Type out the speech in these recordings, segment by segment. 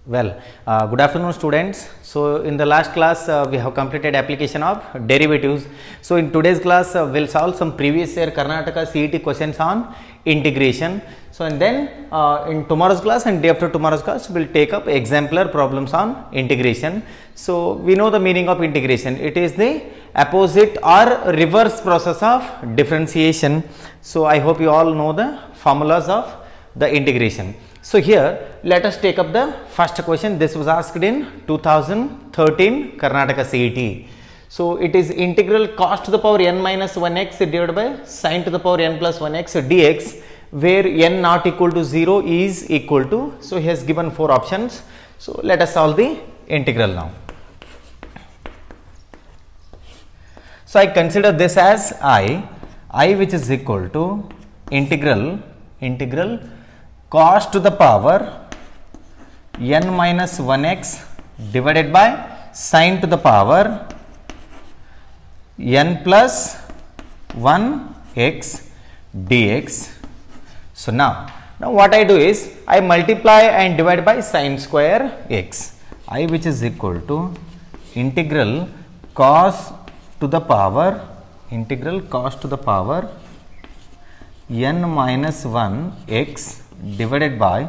Well, good afternoon students. So in the last class we have completed application of derivatives. So in today's class we'll solve some previous year Karnataka CET questions on integration. So and then in tomorrow's class and day after tomorrow's class we'll take up exemplar problems on integration. So we know the meaning of integration. It is the opposite or reverse process of differentiation. So I hope you all know the formulas of the integration. So here let us take up the first question. This was asked in 2013 Karnataka CET. So it is integral cos to the power n minus 1x divided by sin to the power n plus 1x dx, where n not equal to 0 is equal to. So he has given 4 options. So let us solve the integral now. So I consider this as I which is equal to integral cos to the power n minus 1x divided by sin to the power n plus 1x dx. So now what I do is I multiply and divide by sin square x. I which is equal to integral cos to the power n minus 1 x divided by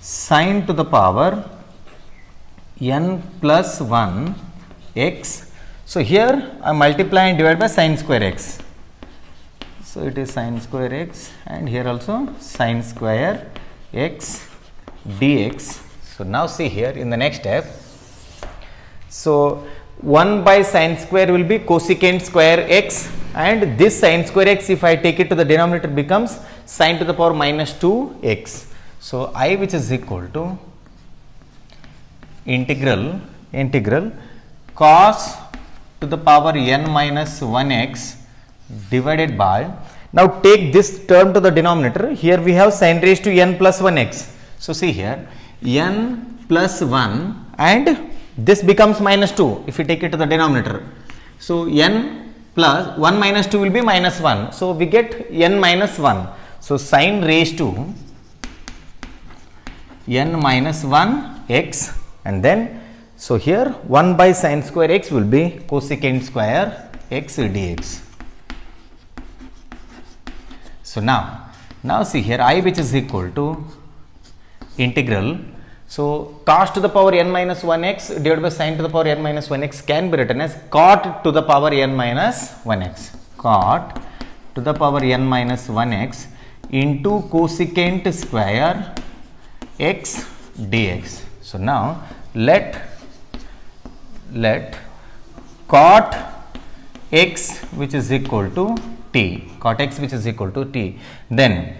sin to the power n plus 1 x. So here I multiply and divide by sin square x. So it is sin square x, and here also sin square x dx. So now see here in the next step. So 1 by sin square will be cosecant square x, and this sin square x, if I take it to the denominator, becomes sin to the power minus 2x. So I which is equal to integral cos to the power n minus 1x divided by, now take this term to the denominator. Here we have sin raised to n plus 1x. So see here n plus 1, and this becomes minus 2 if you take it to the denominator. So n plus 1 minus 2 will be minus 1. So we get n minus 1. So sin raised to n minus 1 x, and then so here 1 by sin square x will be cosecant square x dx. So now see here I which is equal to integral. So cos to the power n minus 1x divided by sin to the power n minus 1x can be written as cot to the power n minus 1x. Cot to the power n minus 1x into cosecant square x dx. So now let cot x which is equal to t, cot x which is equal to t, then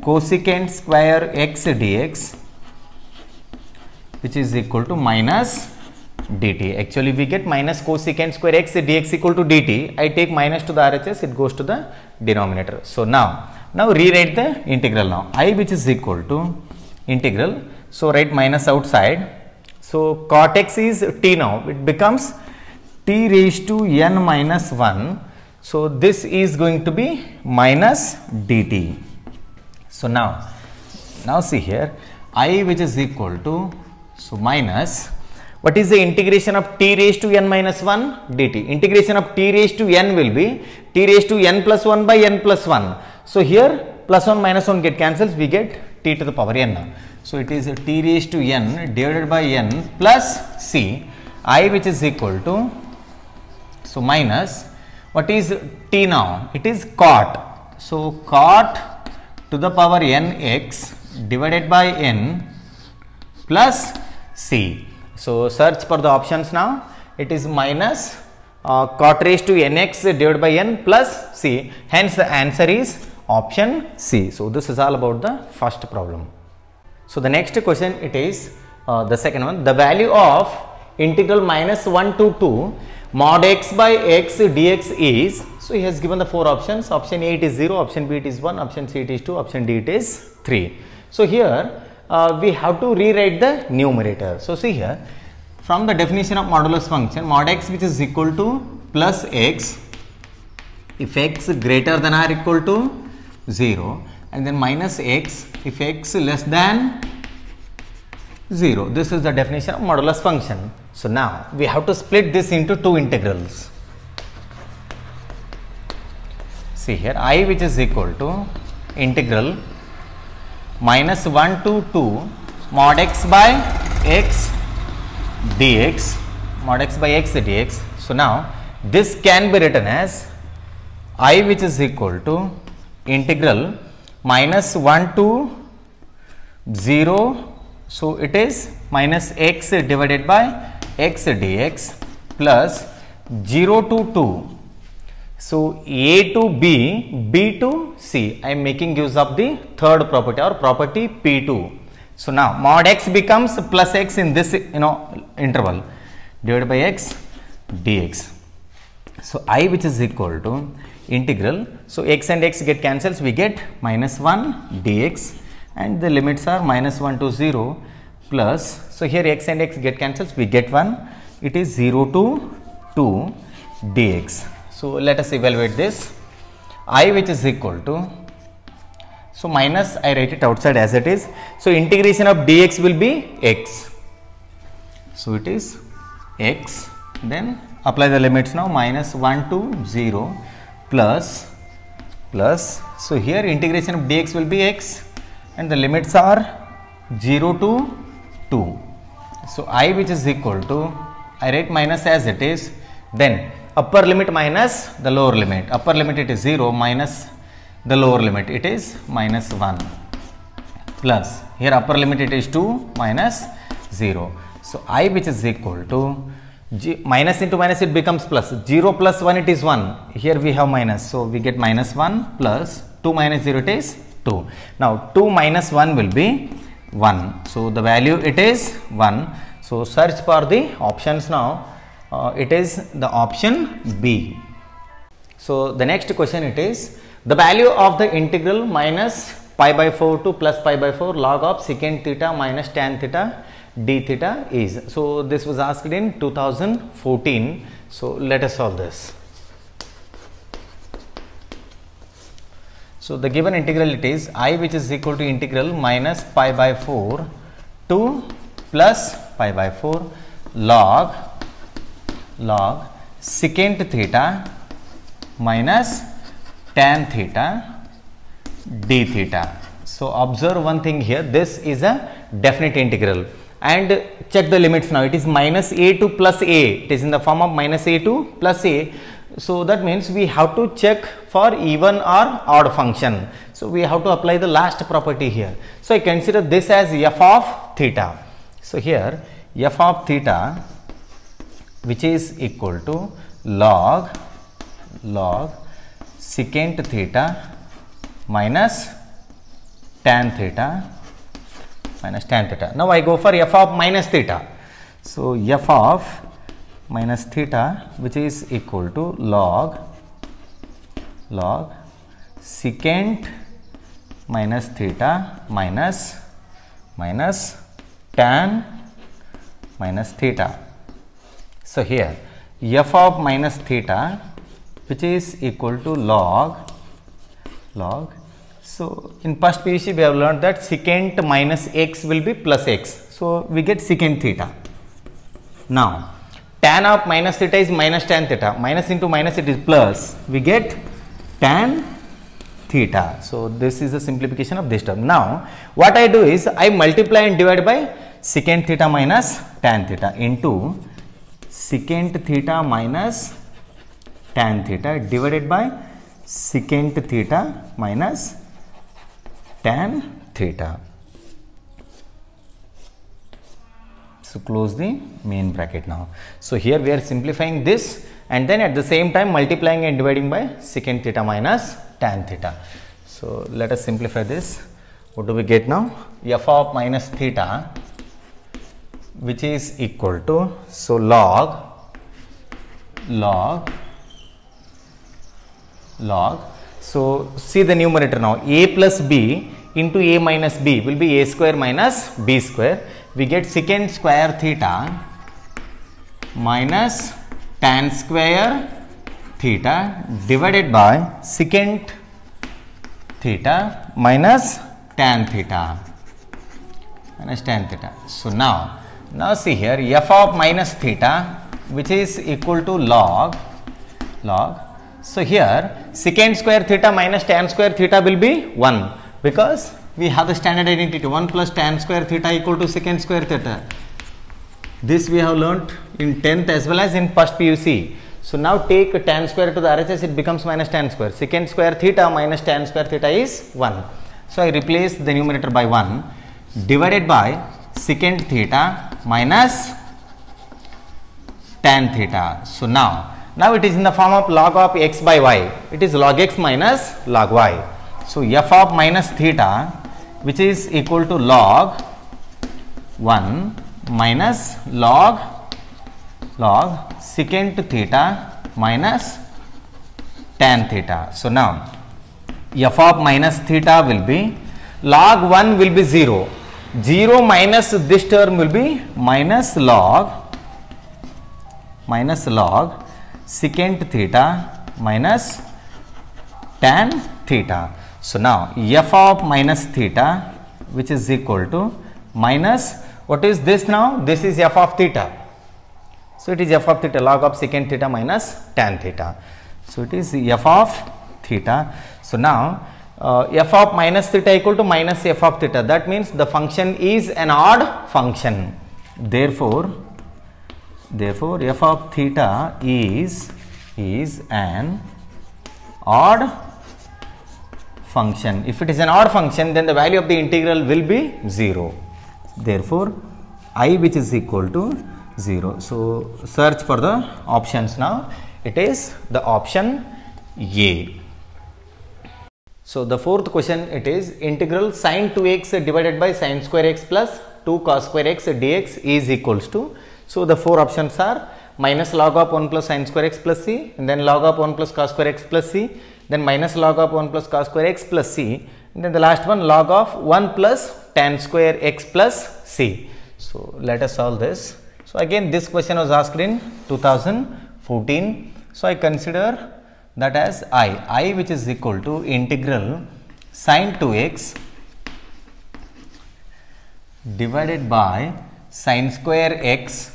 cosecant square x dx which is equal to minus dt. Actually we get minus cosecant square x dx equal to dt. I take minus to the RHS, it goes to the denominator. So now rewrite the integral now. I which is equal to integral, so write minus outside. So cot x is t now, it becomes t raised to n minus 1. So this is going to be minus dt. So now see here I which is equal to, so minus, what is the integration of t raised to n minus 1 dt? Integration of t raised to n will be t raised to n plus 1 by n plus 1. So here plus 1 minus 1 get cancels, we get t to the power n. So it is t raised to n divided by n plus c. I which is equal to, so minus, what is t now? It is cot. So cot to the power n x divided by n plus c. So search for the options now. It is minus cot raised to nx divided by n plus c. Hence the answer is option C. So this is all about the first problem. So the next question, it is the second one. The value of integral minus 1 to 2 mod x by x dx is, so he has given the 4 options. Option A it is 0, option B it is 1, option C it is 2, option D it is 3. So here we have to rewrite the numerator. So see here, from the definition of modulus function, mod x which is equal to plus x if x greater than or equal to 0, and then minus x if x less than 0. This is the definition of modulus function. So now we have to split this into two integrals. See here, I which is equal to integral minus 1 to 2 mod x by x dx, mod x by x dx. So now this can be written as I which is equal to integral minus 1 to 0. So it is minus x divided by x dx plus 0 to 2. So a to b, b to c. I am making use of the third property or property p2. So now mod x becomes plus x in this interval divided by x dx. So I which is equal to integral. So x and x get cancels, we get minus 1 dx, and the limits are minus 1 to 0 plus. So here x and x get cancels, we get 1. It is 0 to 2 dx. So let us evaluate this. I which is equal to, so minus, I write it outside as it is. So integration of dx will be x. So it is x. Then apply the limits now, minus 1 to 0 plus. So here integration of dx will be x and the limits are 0 to 2. So I which is equal to, I write minus as it is, then upper limit minus the lower limit. Upper limit it is 0 minus the lower limit, it is minus 1 plus, here upper limit it is 2 minus 0. So I which is equal to minus into minus it becomes plus, 0 plus 1 it is 1, here we have minus, so we get minus 1 plus 2 minus 0 it is 2. Now 2 minus 1 will be 1, so the value it is 1. So search for the options now. It is the option B. So the next question it is, the value of the integral minus pi by 4 to plus pi by 4 log of secant theta minus tan theta d theta is. So this was asked in 2014. So let us solve this. So the given integral it is I which is equal to integral minus pi by 4 to plus pi by 4 log secant theta minus tan theta d theta. So observe one thing here, this is a definite integral and check the limits now. It is minus a to plus a, it is in the form of minus a to plus a. So that means we have to check for even or odd function. So we have to apply the last property here. So I consider this as f of theta. So here f of theta which is equal to log secant theta minus tan theta. Now I go for f of minus theta. So f of minus theta which is equal to log secant minus theta minus tan minus theta. So here f of minus theta which is equal to log. So in first PUC we have learned that secant minus x will be plus x. So we get secant theta. Now tan of minus theta is minus tan theta. Minus into minus it is plus. We get tan theta. So this is a simplification of this term. Now what I do is I multiply and divide by secant theta minus tan theta into secant theta minus tan theta divided by secant theta minus tan theta. So close the main bracket now. So here we are simplifying this and then at the same time multiplying and dividing by secant theta minus tan theta. So let us simplify this. What do we get now? F of minus theta which is equal to, so log. So see the numerator now, a plus b into a minus b will be a square minus b square. We get secant square theta minus tan square theta divided by secant theta minus tan theta. minus tan theta. So now see here, f of minus theta, which is equal to log. So here secant square theta minus tan square theta will be 1, because we have the standard identity 1 plus tan square theta equal to secant square theta. This we have learnt in 10th as well as in first PUC. So now take tan square to the RHS, it becomes minus tan square. Secant square theta minus tan square theta is 1. So I replace the numerator by 1 divided by secant theta minus tan theta. So now it is in the form of log of x by y. It is log x minus log y. So f of minus theta, which is equal to log 1 minus log secant theta minus tan theta. So now f of minus theta will be log 1 will be 0. 0 minus this term will be minus log secant theta minus tan theta. So now f of minus theta, which is equal to minus, what is this now? This is f of theta. So it is f of theta, log of secant theta minus tan theta. So it is f of theta. So now f of minus theta equal to minus f of theta. That means the function is an odd function. Therefore f of theta is an odd function. If it is an odd function, then the value of the integral will be 0. Therefore I, which is equal to 0. So search for the options now. It is the option A. So the fourth question, it is integral sin 2x divided by sin square x plus 2 cos square x dx is equals to. So the four options are minus log of 1 plus sin square x plus c, and then log of 1 plus cos square x plus c, then minus log of 1 plus cos square x plus c, and then the last one log of 1 plus tan square x plus c. So let us solve this. So again this question was asked in 2014. So I consider that as I which is equal to integral sin 2x divided by sin square x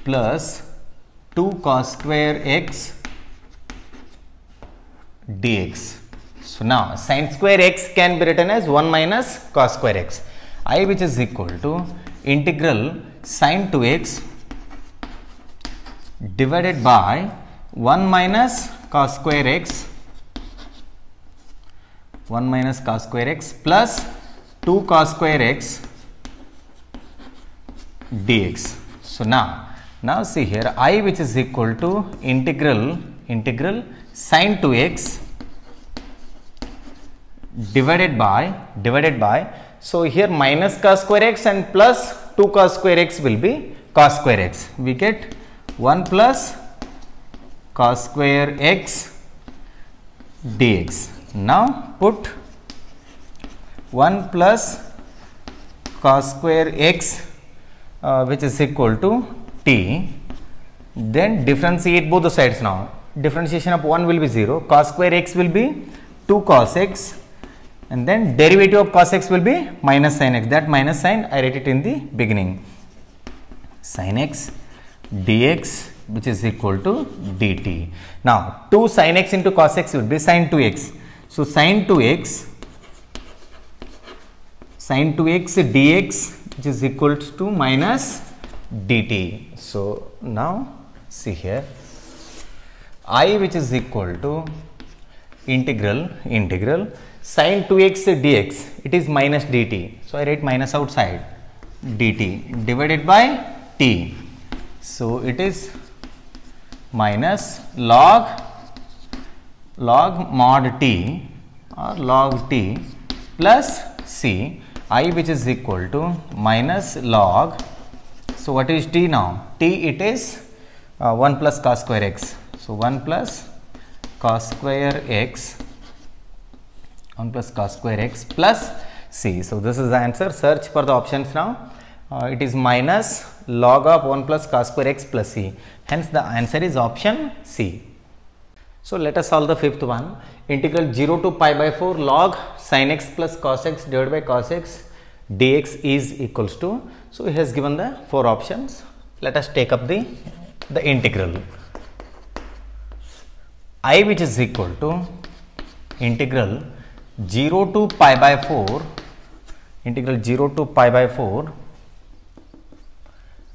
plus 2 cos square x dx. So now sin square x can be written as 1 minus cos square x. I, which is equal to integral sin 2x divided by 1 minus cos square x plus 2 cos square x dx. So now see here, I, which is equal to integral sin 2x divided by, so here minus cos square x and plus 2 cos square x will be cos square x. We get 1 plus cos square x dx. Now put 1 plus cos square x which is equal to t, then differentiate both the sides. Now differentiation of 1 will be 0, cos square x will be 2 cos x, and then derivative of cos x will be minus sin x. That minus sign I write it in the beginning. Sin x dx, which is equal to dt. Now 2 sin x into cos x would be sin 2x. So sin 2x dx, which is equal to minus dt. So now see here, I, which is equal to integral sin 2x dx, it is minus dt. So I write minus outside, dt divided by t. So it is minus log mod t or log t plus c, I, which is equal to minus log. So what is t now? T, it is 1 plus cos square x. So 1 plus cos square x plus c. So this is the answer. Search for the options now. It is minus log of 1 plus cos square x plus c. Hence the answer is option C. So let us solve the fifth one. Integral 0 to pi by 4 log sin x plus cos x divided by cos x dx is equals to, so he has given the 4 options. Let us take up the integral. I which is equal to integral 0 to pi by 4, integral 0 to pi by 4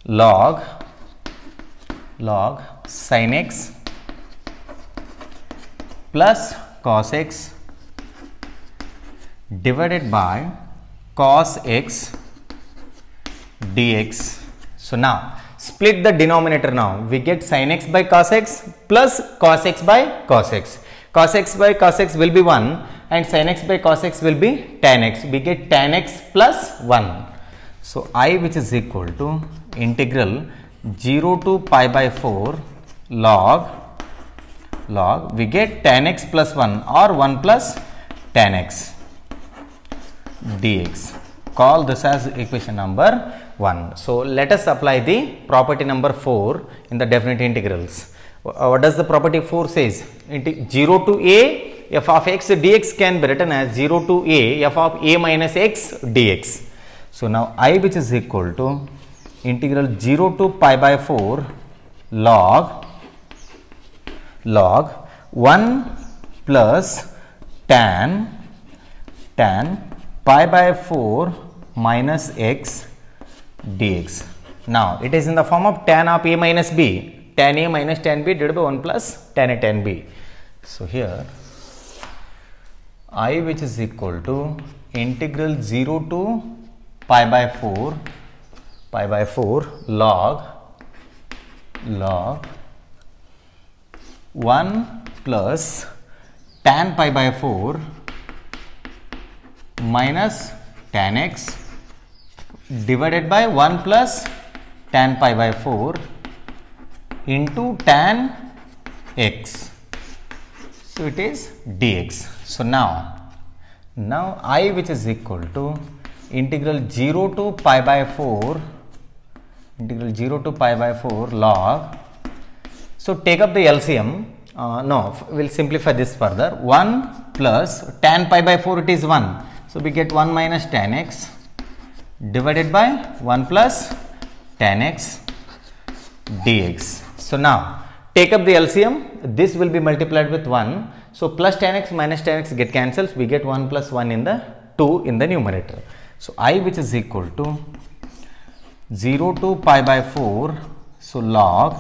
log sin x plus cos x divided by cos x dx. So now split the denominator. Now we get sin x by cos x plus cos x by cos x. Cos x by cos x will be 1 and sin x by cos x will be tan x. We get tan x plus 1. So I which is equal to integral 0 to pi by 4 log we get tan x plus 1 or 1 plus tan x dx. Call this as equation number 1. So let us apply the property number 4 in the definite integrals. What does the property 4 says? 0 to a f of x dx can be written as 0 to a f of a minus x dx. So now I which is equal to integral 0 to pi by 4 log 1 plus tan pi by 4 minus x dx. Now it is in the form of tan of a minus b, tan a minus tan b divided by 1 plus tan a tan b. So here I which is equal to integral 0 to pi by 4 log 1 plus tan pi by 4 minus tan x divided by 1 plus tan pi by 4 into tan x. So it is dx. So now I which is equal to integral 0 to pi by 4 log. So take up the LCM. No, we'll simplify this further. 1 plus tan pi by 4 it is 1. So we get 1 minus tan x divided by 1 plus tan x dx. So now take up the LCM. This will be multiplied with 1. So plus tan x minus tan x get cancels. We get 1 plus 1 in the 2 in the numerator. So I which is equal to 0 to pi by 4. So log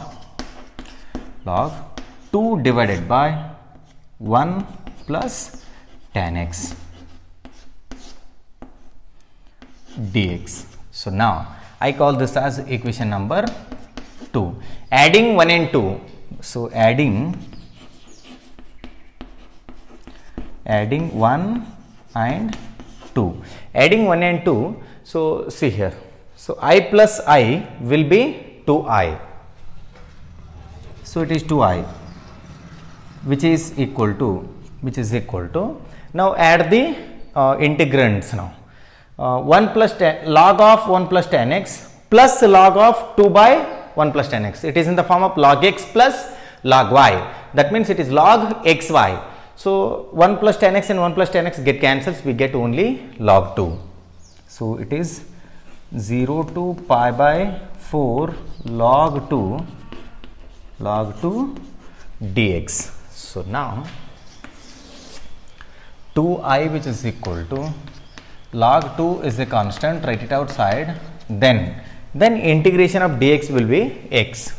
2 divided by 1 plus tan x dx. So now I call this as equation number 2. Adding 1 and 2. So adding 1 and 2. Adding 1 and 2. So see here. So I plus I will be 2i. So it is 2i which is equal to now add the integrands now. 1 plus log of 1 plus tan x plus log of 2 by 1 plus tan x. It is in the form of log x plus log y. That means it is log xy. So 1 plus tan x and 1 plus tan x get cancels. We get only log 2. So it is 0 to pi by 4 log 2 dx. So now 2i which is equal to log 2 is a constant, write it outside, then integration of dx will be x.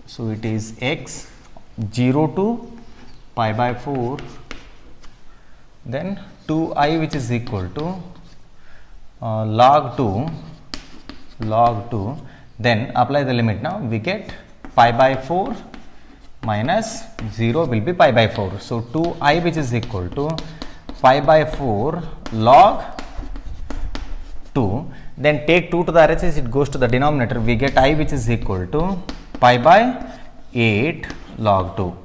So it is x 0 to pi by 4, then 2i which is equal to log 2, then apply the limit. Now we get pi by 4 minus 0 will be pi by 4. So 2i which is equal to pi by 4 log 2, then take 2 to the RHS, it goes to the denominator. We get I which is equal to pi by 8 log 2.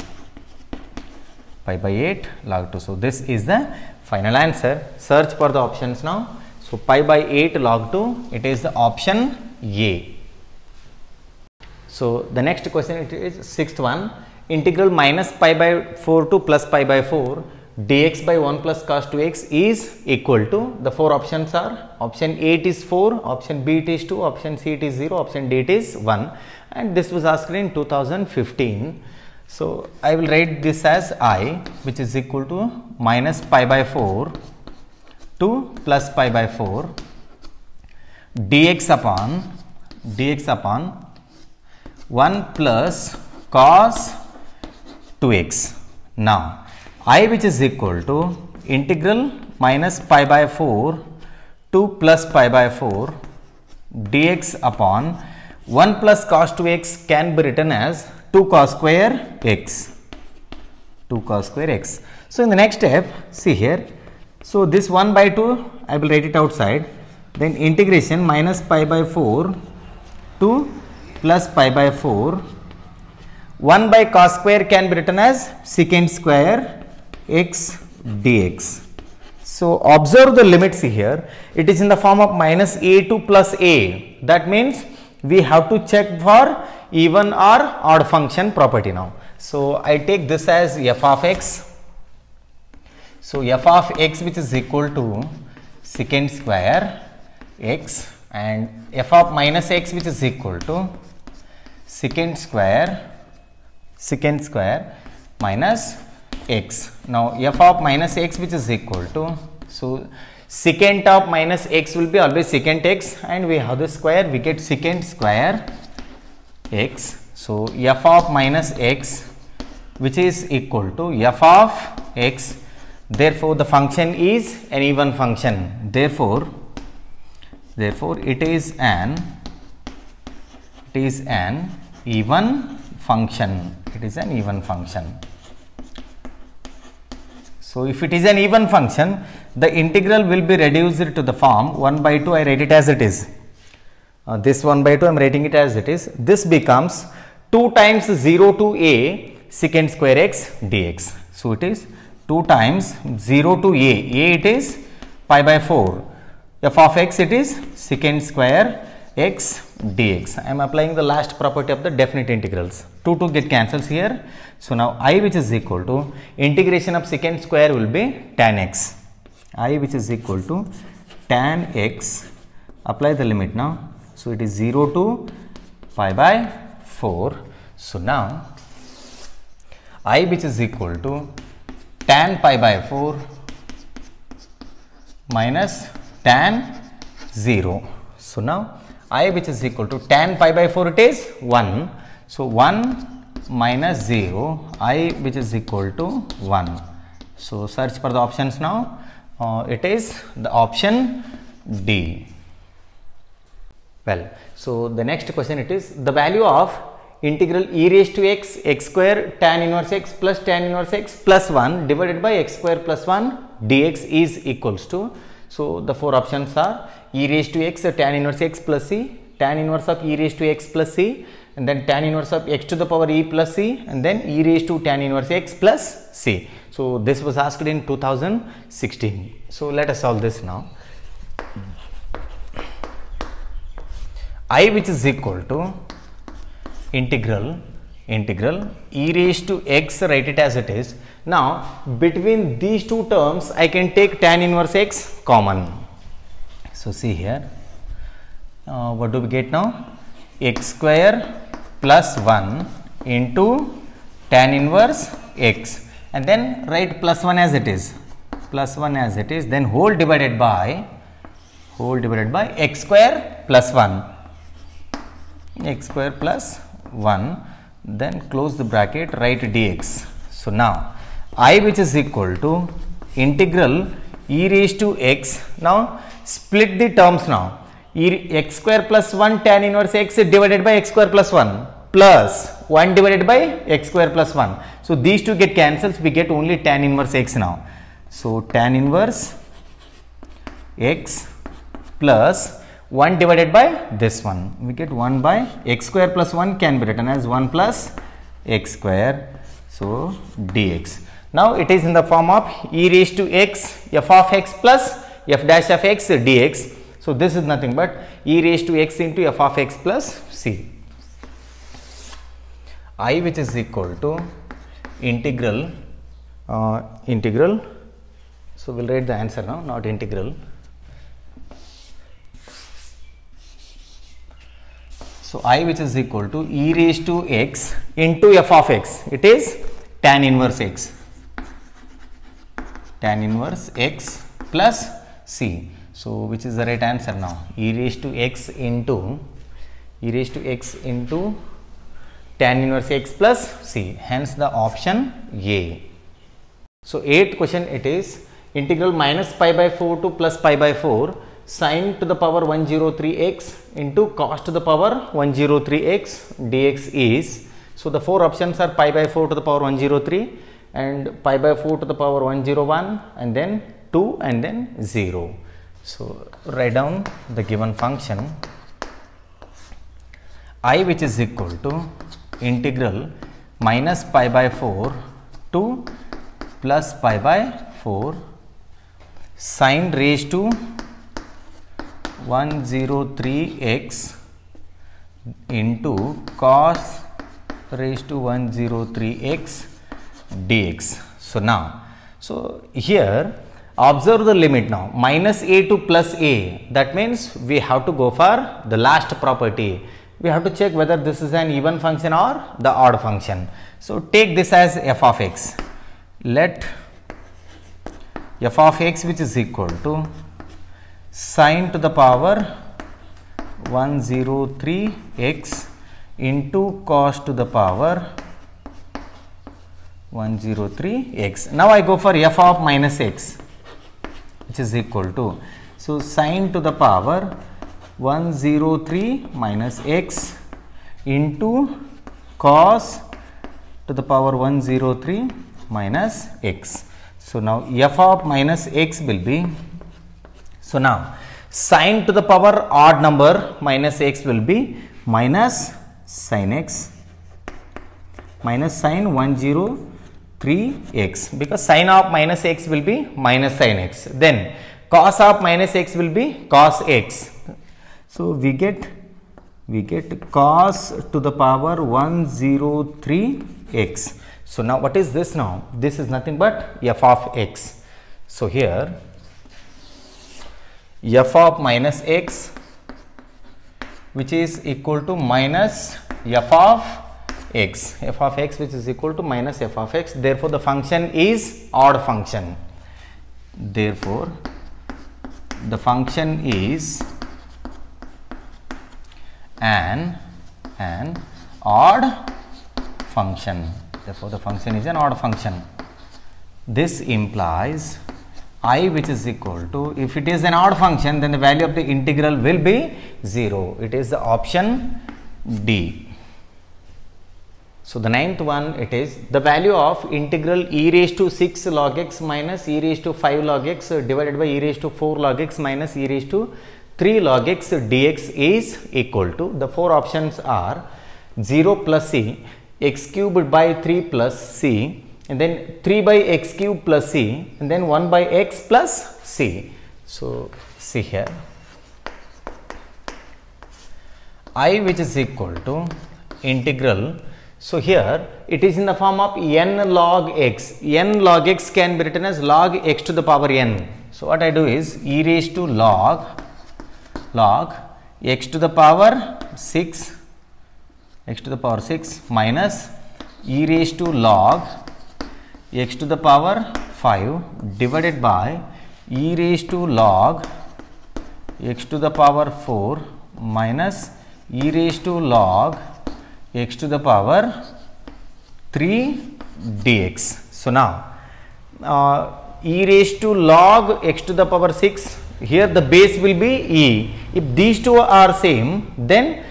Pi by 8 log 2. So this is the final answer. Search for the options now. So pi by 8 log 2, it is the option A. So the next question, it is sixth one, integral minus pi by 4 to plus pi by 4 dx by 1 plus cos 2x is equal to, the four options are, option A it is 4, option B it is 2, option C it is 0, option D it is 1, and this was asked in 2015. So I will write this as I, which is equal to minus pi by 4 to plus pi by 4 dx upon 1 plus cos 2x. Now I, which is equal to integral minus pi by 4 to plus pi by 4 dx upon 1 plus cos 2x can be written as 2 cos square x. 2 cos square x. So in the next step, see here, so this 1 by 2 I will write it outside, then integration minus pi by 4 to plus pi by 4, 1 by cos square can be written as secant square x dx. So observe the limits here, it is in the form of minus a to plus a. That means we have to check for even or odd function property now. So I take this as f of x. So f of x, which is equal to secant square x, and f of minus x, which is equal to secant square minus x. Now f of minus x, which is equal to, so secant of minus x will be always secant x, and we have the square, we get secant square x. So f of minus x, which is equal to f of x, therefore the function is an even function, therefore it is an even function, it is an even function. So if it is an even function, the integral will be reduced to the form 1 by 2, I write it as it is. This 1 by 2 I am writing it as it is. This becomes 2 times 0 to a secant square x dx. So it is 2 times 0 to a it is pi by 4, f of x it is secant square x dx. I am applying the last property of the definite integrals. 2 get cancels here. So now I, which is equal to integration of secant square will be tan x. I, which is equal to tan x, apply the limit now. So it is 0 to pi by 4. So now I, which is equal to tan pi by 4 minus tan 0. So now I, which is equal to tan pi by 4, it is 1. So 1 minus 0, I, which is equal to 1. So search for the options now. It is the option D. Well, so the next question, it is the value of integral e raised to x square tan inverse x plus tan inverse x plus 1 divided by x square plus 1 dx is equals to. So the four options are e raised to x tan inverse x plus c, tan inverse of e raised to x plus c, and then tan inverse of x to the power e plus c, and then e raised to tan inverse x plus c. So this was asked in 2016. So let us solve this now. I, which is equal to integral e raised to x, write it as it is. Now between these two terms I can take tan inverse x common. So see here, what do we get now? X square plus 1 into tan inverse x, and then write plus 1 as it is, then whole divided by x square plus 1, then close the bracket, write dx. So now I, which is equal to integral e raised to x, now split the terms now, x square plus 1 tan inverse x divided by x square plus 1 plus 1 divided by x square plus 1. So these two get cancels, we get only tan inverse x now. So tan inverse x plus 1 divided by this one, we get 1 by x square plus 1 can be written as 1 plus x square, so dx. Now it is in the form of e raised to x f of x plus f dash of x dx. So this is nothing but e raised to x into f of x plus c. I, which is equal to integral integral. So we'll write the answer now, not integral. So I, which is equal to e raised to x into f of x, it is tan inverse x, tan inverse x plus c. So which is the right answer now? E raised to x into tan inverse x plus c, hence the option A. So 8th question, it is integral minus pi by 4 to plus pi by 4 sin to the power 103x into cos to the power 103x dx is. So the four options are pi by 4 to the power 103 and pi by 4 to the power 101 and then 2 and then 0. So write down the given function I, which is equal to integral minus pi by 4 to plus pi by 4 sin raised to 103x into cos raised to 103x dx. So now, so here observe the limit now, minus a to plus a, that means we have to go for the last property. We have to check whether this is an even function or the odd function. So take this as f of x. Let f of x, which is equal to sin to the power 103x into cos to the power 103x. Now I go for f of minus x, which is equal to, so sin to the power 103 minus x into cos to the power 103 minus x. So now f of minus x will be, so now sin to the power odd number minus x will be minus sin x minus sin 103x, because sin of minus x will be minus sin x, then cos of minus x will be cos x. So we get cos to the power 103x. So now what is this now? This is nothing but f of x. So here f of minus x, which is equal to minus f of x, which is equal to minus f of x. Therefore the function is odd function. Therefore the function is an odd function. Therefore the function is an odd function. This implies I, which is equal to, if it is an odd function, then the value of the integral will be 0. It is the option D. So the 9th one, it is the value of integral e raised to 6 log x minus e raised to 5 log x divided by e raised to 4 log x minus e raised to 3 log x dx is equal to, the four options are 0 plus c, x cubed by 3 plus c, and then 3 by x cube plus c, and then 1 by x plus c. So see here, I, which is equal to integral, so here it is in the form of n log x. N log x can be written as log x to the power n. So what I do is e raised to log x to the power 6 minus e raised to log x to the power 5 divided by e raised to log x to the power 4 minus e raised to log x to the power 3 dx. So now e raised to log x to the power 6, here the base will be e. If these two are same, then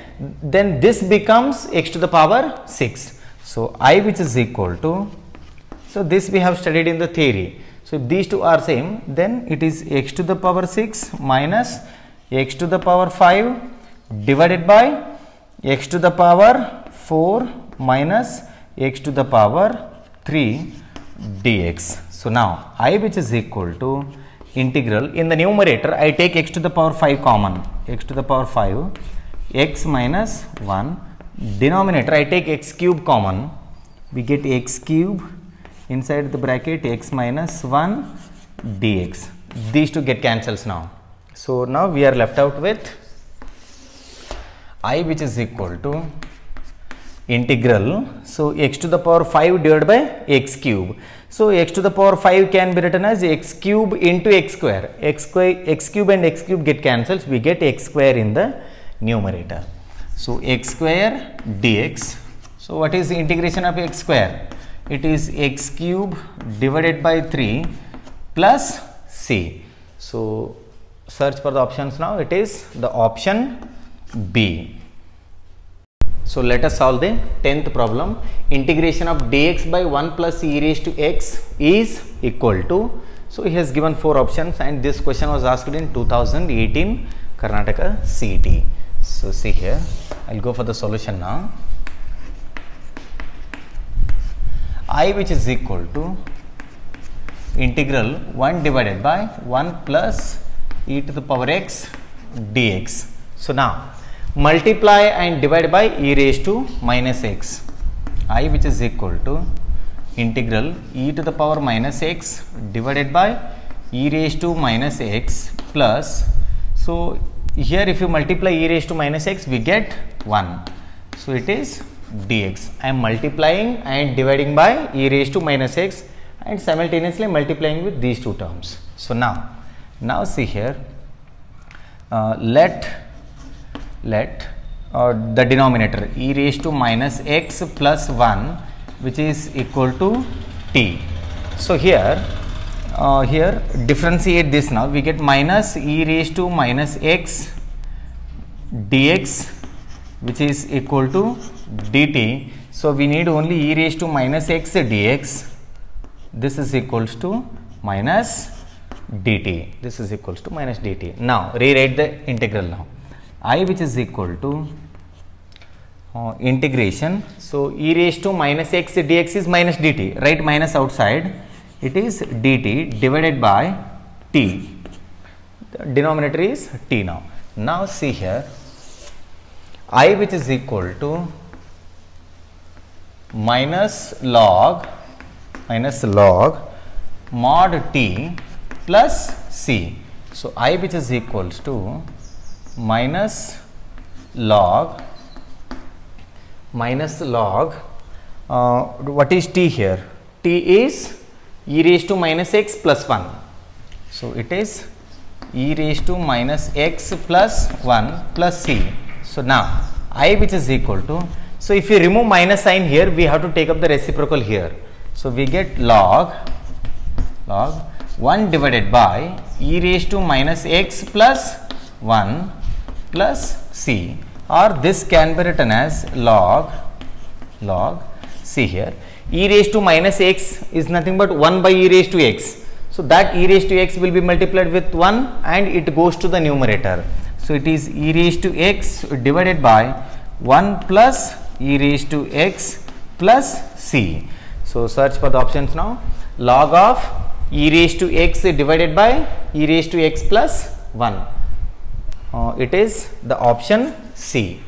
this becomes x to the power 6. So I, which is equal to, so this we have studied in the theory. So if these two are same, then it is x to the power 6 minus x to the power 5 divided by x to the power 4 minus x to the power 3 dx. So now I, which is equal to integral, in the numerator I take x to the power 5 common, x to the power 5 x minus 1, denominator I take x cube common, we get x cube inside the bracket x minus 1 dx. These two get cancels now. So now we are left out with I, which is equal to integral. So x to the power 5 divided by x cube. So x to the power 5 can be written as x cube into x square. X cube and x cube get cancels. We get x square in the numerator. So x square dx. So what is the integration of x square? It is x cube divided by 3 plus c. So search for the options now. It is the option B. So let us solve the 10th problem. Integration of dx by 1 plus e raised to x is equal to. So he has given 4 options, and this question was asked in 2018 Karnataka CET. So see here, I'll go for the solution now. I, which is equal to integral 1 divided by 1 plus e to the power x dx. So now multiply and divide by e raised to minus x. I, which is equal to integral e to the power minus x divided by e raised to minus x plus, so here if you multiply e raised to minus x, we get 1. So it is dx. I am multiplying and dividing by e raised to minus x and simultaneously multiplying with these two terms. So now see here, let the denominator e raised to minus x plus 1, which is equal to t. So here differentiate this now, we get minus e raised to minus x dx, which is equal to dt. So we need only e raised to minus x dx. This is equals to minus dt. This is equals to minus dt. Now rewrite the integral now. I, which is equal to integration. So e raised to minus x dx is minus dt. Write minus outside. It is dt divided by t. The denominator is t now. Now see here, I, which is equal to minus log mod t plus c. So I, which is equals to minus log what is t here? T is e raised to minus x plus 1. So it is e raised to minus x plus 1 plus c. So now I, which is equal to, so if you remove minus sign here, we have to take up the reciprocal here. So we get log 1 divided by e raised to minus x plus 1 plus c, or this can be written as log, see here, e raised to minus x is nothing but 1 by e raised to x. So that e raised to x will be multiplied with 1 and it goes to the numerator. So it is e raised to x divided by 1 plus e raised to x plus c. So search for the options now. Log of e raised to x divided by e raised to x plus 1. It is the option C.